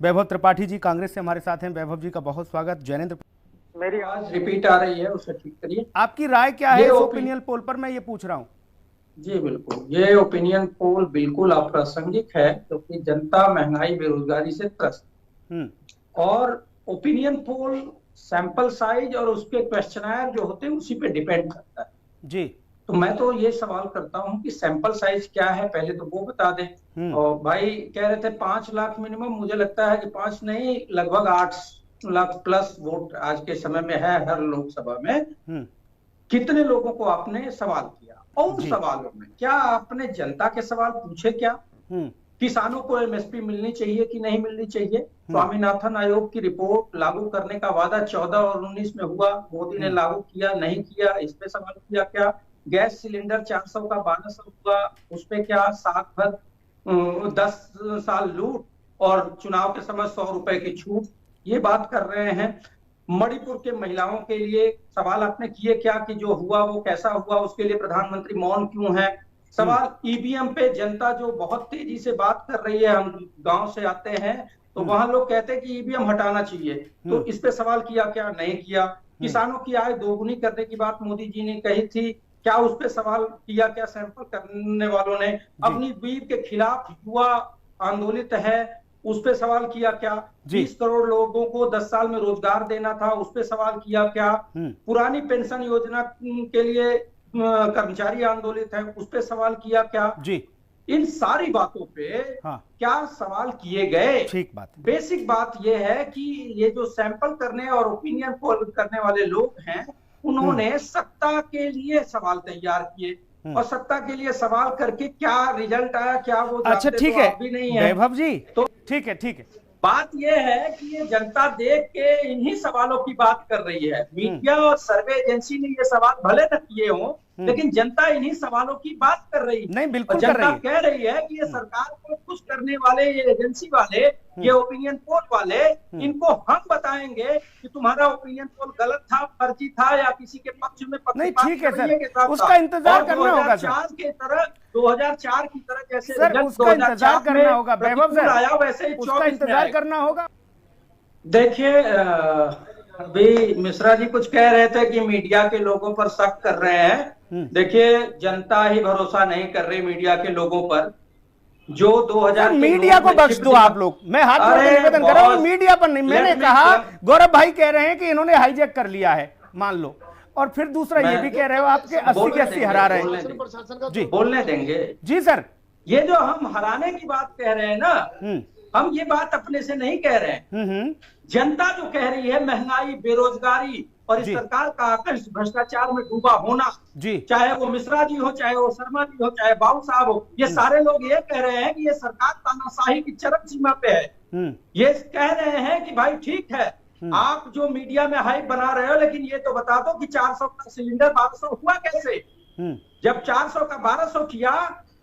वैभव त्रिपाठी जी कांग्रेस से हमारे साथ हैं। वैभव जी का बहुत स्वागत। जैनेंद्र, मेरी आवाज रिपीट आ रही है, उसे ठीक करिए। आपकी राय क्या है इस ओपिनियन पोल पर, मैं ये पूछ रहा हूँ। जी बिल्कुल, ये ओपिनियन पोल बिल्कुल अप्रासंगिक है क्योंकि जनता महंगाई बेरोजगारी से त्रस्त और ओपिनियन पोल सैंपल साइज और उसके क्वेश्चनायर जो होते हैं उसी पे डिपेंड करता है जी। तो मैं तो ये सवाल करता हूँ कि सैंपल साइज क्या है, पहले तो वो बता दें। और भाई कह रहे थे 5 लाख मिनिमम, मुझे लगता है कि 5 नहीं, लगभग 8 लाख प्लस वोट आज के समय में है हर लोकसभा में। कितने लोगों को आपने सवाल किया और उन सवालों में क्या आपने जनता के सवाल पूछे? क्या किसानों को एमएसपी मिलनी चाहिए कि नहीं मिलनी चाहिए? स्वामीनाथन आयोग की रिपोर्ट लागू करने का वादा 14 और 19 में हुआ, मोदी ने लागू किया नहीं किया, इस पे सवाल किया। क्या गैस सिलेंडर 400 का 1200 हुआ, उस पे क्या? 7 भर 10 साल लूट और चुनाव के समय 100 रुपए की छूट, ये बात कर रहे हैं। मणिपुर के महिलाओं के लिए सवाल आपने किए क्या कि जो हुआ वो कैसा हुआ, उसके लिए प्रधानमंत्री मौन क्यों है? सवाल ईवीएम पे जनता जो बहुत तेजी से बात कर रही है, हम गांव से आते हैं तो वहां लोग कहते हैं कि ईवीएम हटाना चाहिए, तो इस पे सवाल किया क्या? नहीं किया। किसानों की आय दोगुनी करने की बात मोदी जी ने कही थी, क्या उस पे सवाल किया क्या सैंपल करने वालों ने? अपनी वीर के खिलाफ युवा आंदोलित है, उस पे सवाल किया क्या? 20 करोड़ लोगों को 10 साल में रोजगार देना था, उस पे सवाल किया क्या? पुरानी पेंशन योजना के लिए कर्मचारी आंदोलित है, उस पे सवाल किया क्या? जी। इन सारी बातों पे क्या सवाल किए गए? ठीक बात। बेसिक बात यह है कि ये जो सैंपल करने और ओपिनियन पोल करने वाले लोग हैं, उन्होंने सत्ता के लिए सवाल तैयार किए और सत्ता के लिए सवाल करके क्या रिजल्ट आया, क्या वो अच्छा ठीक है भी नहीं है वैभव जी, तो ठीक है बात यह है कि ये जनता देख के इन्हीं सवालों की बात कर रही है। मीडिया और सर्वे एजेंसी ने ये सवाल भले न किए हों, लेकिन जनता इन्हीं सवालों की बात कर रही है। नहीं बिल्कुल जनता कर रही है। कह रही है कि ये सरकार को खुश करने वाले ये एजेंसी वाले, ये ओपिनियन पोल वाले, इनको हम बताएंगे कि तुम्हारा ओपिनियन पोल गलत था, फर्जी था या किसी के पक्ष में नहीं ठीक है सर, उसका इंतजार करना होगा सर। 2004 की तरह 2004 की तरह जैसे सर उसका इंतजार करना होगा वैभव सर, आया वैसे उसका इंतजार करना होगा। देखिए अभी मिश्रा जी कुछ कह रहे थे कि मीडिया के लोगों पर शक कर रहे हैं। देखिए जनता ही भरोसा नहीं कर रही मीडिया के लोगों पर। जो 2000 मीडिया को बख्श दो आप लोग, मैं हाथ जोड़ के निवेदन कर रहा हूं, मीडिया पर नहीं। मैंने कहा गौरव भाई कह रहे हैं कि इन्होंने हाईजैक कर लिया है, मान लो, और फिर दूसरा ये भी कह रहे हो आपके 80 के 80 हरा रहे हैं। जी बोलने देंगे जी सर। ये जो हम हराने की बात कह रहे हैं ना, हम ये बात अपने से नहीं कह रहे हैं। जनता जो कह रही है महंगाई, बेरोजगारी और इस सरकार का आकर्ष भ्रष्टाचार में डूबा होना, चाहे वो मिश्रा जी हो, चाहे वो शर्मा जी हो, चाहे बाबू साहब हो, ये सारे लोग ये कह रहे हैं कि ये सरकार तानाशाही की चरम सीमा पे है। ये कह रहे हैं कि भाई ठीक है, आप जो मीडिया में हाइप बना रहे हो, लेकिन ये तो बता दो कि 400 का सिलेंडर 1200 हुआ कैसे? जब 400 का 1200 किया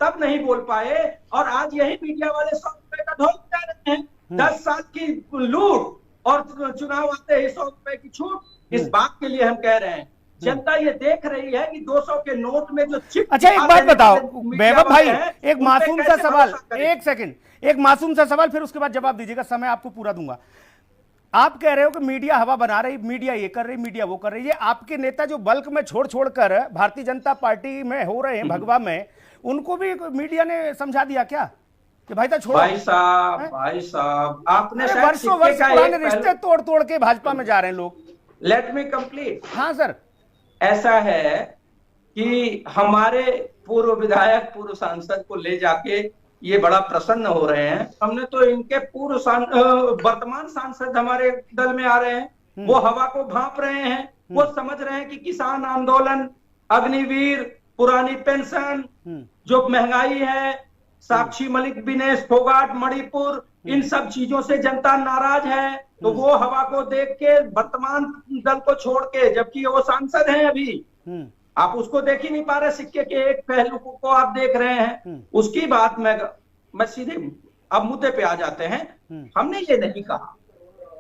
तब नहीं बोल पाए, और आज यही मीडिया वाले 100 रुपए का ढोल बजा रहे हैं। 10 साल की लूट और चुनाव आते ही 100 रुपए की छूट। इस बात के लिए हम कह रहे हैं, जनता ये देख रही है कि 200 के नोट में जो चिप। अच्छा एक बात बताओ वैभव भाई, एक मासूम सा सवाल, एक सेकंड, एक मासूम सा सवाल, फिर उसके बाद जवाब दीजिएगा, समय आपको पूरा दूंगा। आप कह रहे हो कि मीडिया हवा बना रही, मीडिया ये कर रही, मीडिया वो कर रही है। आपके नेता जो बल्क में छोड़ छोड़कर भारतीय जनता पार्टी में हो रहे हैं, भगवा में, उनको भी मीडिया ने समझा दिया क्या कि भाई छोड़ो? भाई साहब आपने वर्षों वर्ष पुराने रिश्ते तोड़ तोड़ के भाजपा में जा रहे हैं लोग। Let me complete. हाँ सर। ऐसा है कि हमारे पूर्व विधायक, पूर्व सांसद को ले जाके ये बड़ा प्रसन्न हो रहे हैं। हमने तो इनके वर्तमान सांसद हमारे दल में आ रहे हैं, वो हवा को भांप रहे हैं, वो समझ रहे हैं कि किसान आंदोलन, अग्निवीर, पुरानी पेंशन, जो महंगाई है, साक्षी मलिक, विनेश फोगाट, मणिपुर, इन सब चीजों से जनता नाराज है। तो वो हवा को देख के वर्तमान दल को छोड़ के, जबकि वो सांसद हैं अभी, आप उसको देख ही नहीं पा रहे, सिक्के के एक पहलू को आप देख रहे हैं। उसकी बात मैं सीधे अब मुद्दे पे आ जाते हैं। हमने ये नहीं कहा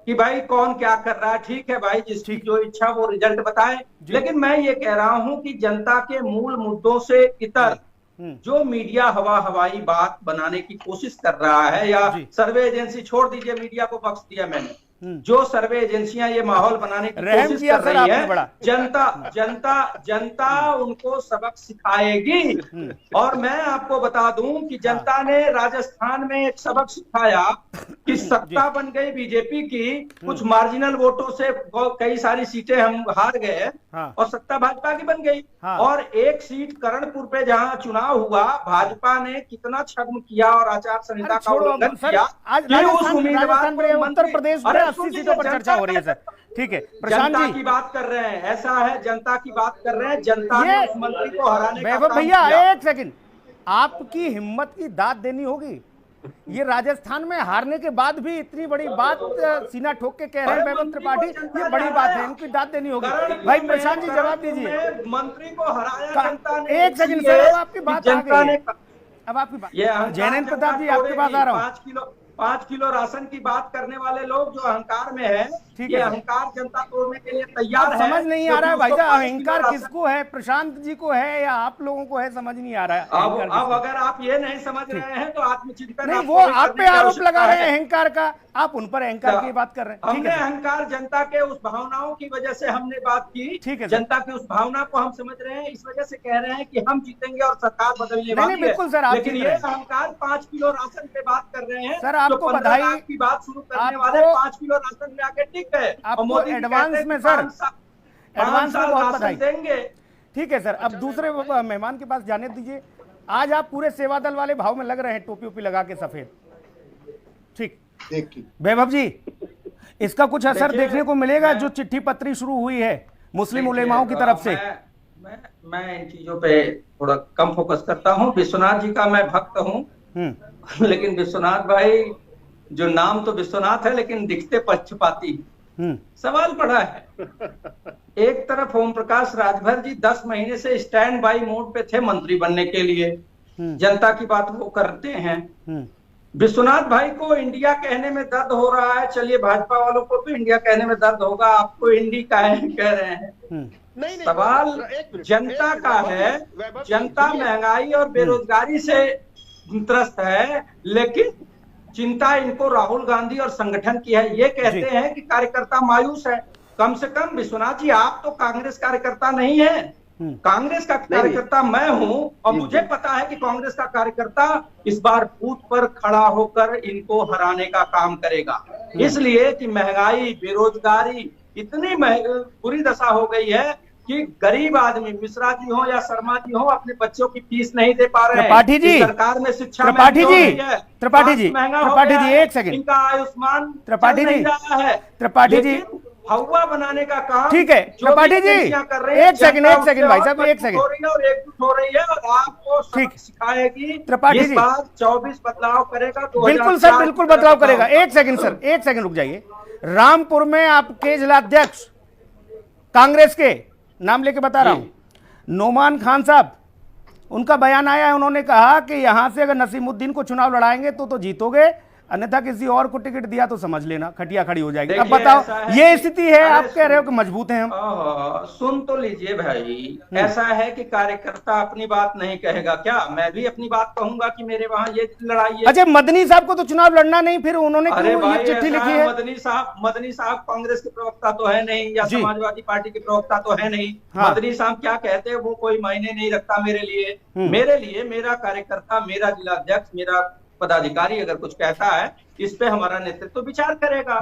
कि भाई कौन क्या कर रहा है, ठीक है भाई, जिसकी जो इच्छा वो रिजल्ट बताए, लेकिन मैं ये कह रहा हूं कि जनता के मूल मुद्दों से इतर जो मीडिया हवाई बात बनाने की कोशिश कर रहा है, या सर्वे एजेंसी, छोड़ दीजिए मीडिया को बख्श दिया मैंने, जो सर्वे एजेंसियां ये माहौल बनाने की कोशिश कर रही है, जनता उनको सबक सिखाएगी। और मैं आपको बता दूं कि जनता ने राजस्थान में एक सबक सिखाया कि सत्ता बन गई बीजेपी की, कुछ मार्जिनल वोटों से कई सारी सीटें हम हार गए, और सत्ता भाजपा की बन गई। और एक सीट करणपुर पे जहां चुनाव हुआ, भाजपा ने कितना छद्म किया और आचार संहिता का उल्लंघन किया। उस उम्मीदवार को उत्तर प्रदेश में 80 सीटों पर चर्चा हो रही है सर। ठीक है, प्रशांत जनता जी की बात कर रहे हैं, ऐसा है जनता की बात कर रहे हैं, जनता ने उस मंत्री को हराने का वैभव काम भैया किया। एक सेकंड, आपकी हिम्मत की दाद देनी होगी। ये राजस्थान में हारने के बाद भी इतनी बड़ी बात सीना ठोक के कह रहे हैं वैभव त्रिपाठी, ये बड़ी बात है, इनकी दाद देनी होगी। भाई प्रशांत जी जवाब दीजिए। मंत्री को हराया जनता ने। एक सेकंड सर, अब आपकी बात आ गई है, अब आपकी बात। जैनेन्द्र प्रताप जी आपके पास आ रहा हूँ। 5 किलो राशन की बात करने वाले लोग जो अहंकार में है, ये अहंकार जनता तोड़ने के लिए तैयार है। समझ नहीं आ रहा है भाई साहब, अहंकार किसको है, प्रशांत जी को है या आप लोगों को है, समझ नहीं आ रहा है। अब अगर आप ये नहीं समझ रहे हैं तो आत्मचिंतन नहीं, वो आप पे आरोप लगा रहे हैं अहंकार का, आप उन पर अहंकार की बात कर रहे हैं। हमने अहंकार जनता के उस भावनाओं की वजह से हमने बात की, ठीक है, जनता की उस भावना को हम समझ रहे हैं, इस वजह से कह रहे हैं कि हम जीतेंगे और सरकार बदलने वाली है। बिल्कुल सर, आप लेकिन ये अहंकार 5 किलो राशन पे बात कर रहे हैं सर, आपको बधाई की बात शुरू करने वाले 5 किलो राशन में आके टिक गए। आपको एडवांस में सर, एडवांस में बहुत बधाई देंगे। ठीक है सर, अब दूसरे मेहमान के पास जाने दीजिए। आज आप पूरे सेवा दल वाले भाव में लग रहे हैं, टोपी ओपी लगा के सफेद। ठीक, वैभव जी इसका कुछ असर देखने को मिलेगा जो चिट्ठी पत्री शुरू हुई है मुस्लिम उलेमाओं की तरफ से? मैं इन चीजों पे थोड़ा कम फोकस करता हूँ। विश्वनाथ जी का मैं भक्त हूँ, लेकिन विश्वनाथ भाई, जो नाम तो विश्वनाथ है लेकिन दिखते पक्षपाती। सवाल बड़ा है। एक तरफ ओम प्रकाश राजभर जी 10 महीने से स्टैंड बाई मोड पे थे मंत्री बनने के लिए, जनता की बात वो करते हैं। विश्वनाथ भाई को इंडिया कहने में दर्द हो रहा है, चलिए भाजपा वालों को तो इंडिया कहने में दर्द होगा, आपको इंडी कह रहे हैं। सवाल जनता का है, जनता महंगाई और बेरोजगारी से त्रस्त है, लेकिन चिंता इनको राहुल गांधी और संगठन की है। ये कहते हैं कि कार्यकर्ता मायूस है। कम से कम विश्वनाथ जी, आप तो कांग्रेस कार्यकर्ता नहीं है, कांग्रेस का कार्यकर्ता मैं हूं, और मुझे पता है कि कांग्रेस का कार्यकर्ता इस बार बूथ पर खड़ा होकर इनको हराने का काम करेगा। इसलिए कि महंगाई, बेरोजगारी इतनी बुरी दशा हो गई है कि गरीब आदमी, मिश्रा जी हो या शर्मा जी हो, अपने बच्चों की फीस नहीं दे पा रहे हैं। त्रिपाठी जी, सरकार में शिक्षा त्रिपाठी जी, त्रिपाठी जी, एक सेकंड, इनका आयुष्मान त्रिपाठी जी, त्रिपाठी जी, हवा बनाने का काम, ठीक है त्रिपाठी जी, एक सेकंड भाई साहब, एक सेकंड, और एकजुट हो रही है, और आपको सबक सिखाएगी। त्रिपाठी जी 24 बदलाव करेगा। बिल्कुल सर, बिल्कुल बदलाव करेगा। एक सेकंड सर, एक सेकंड रुक जाइए। रामपुर में आपके जिलाध्यक्ष कांग्रेस के, नाम लेके बता रहा हूं, नोमान खान साहब, उनका बयान आया है, उन्होंने कहा कि यहां से अगर नसीमुद्दीन को चुनाव लड़ाएंगे तो जीतोगे, अन्यथा किसी और को टिकट दिया तो समझ लेना खटिया खड़ी हो जाएगी। अब बताओ, ये स्थिति है, आप कह रहे हो कि मजबूत हैं हम। सुन तो लीजिए भाई, ऐसा है कि कार्यकर्ता अपनी बात नहीं कहेगा क्या? मैं भी अपनी बात कहूंगा कि मेरे वहाँ ये लड़ाई है। अच्छा, मदनी साहब को तो चुनाव लड़ना नहीं, फिर उन्होंने क्यों ये चिट्ठी लिखी है? मदनी साहब कांग्रेस के प्रवक्ता तो है नहीं, या समाजवादी पार्टी के प्रवक्ता तो है नहीं। मदनी साहब क्या कहते हैं वो कोई मायने नहीं रखता मेरे लिए। मेरा कार्यकर्ता, मेरा जिलाध्यक्ष, मेरा पदाधिकारी अगर कुछ कहता है, इस पे हमारा नेतृत्व तो विचार करेगा।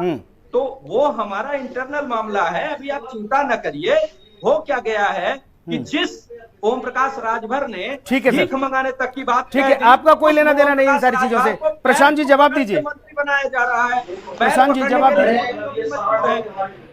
तो वो हमारा इंटरनल मामला है, अभी आप चिंता न करिए। हो क्या गया है कि जिस ओम प्रकाश राजभर ने भीख मंगाने तक की बात, ठीक है, आपका कोई लेना देना नहीं इन सारी चीजों से। प्रशांत जी जवाब दीजिए। मंत्री बनाया जा रहा है, प्रशांत जी जवाब दीजिए।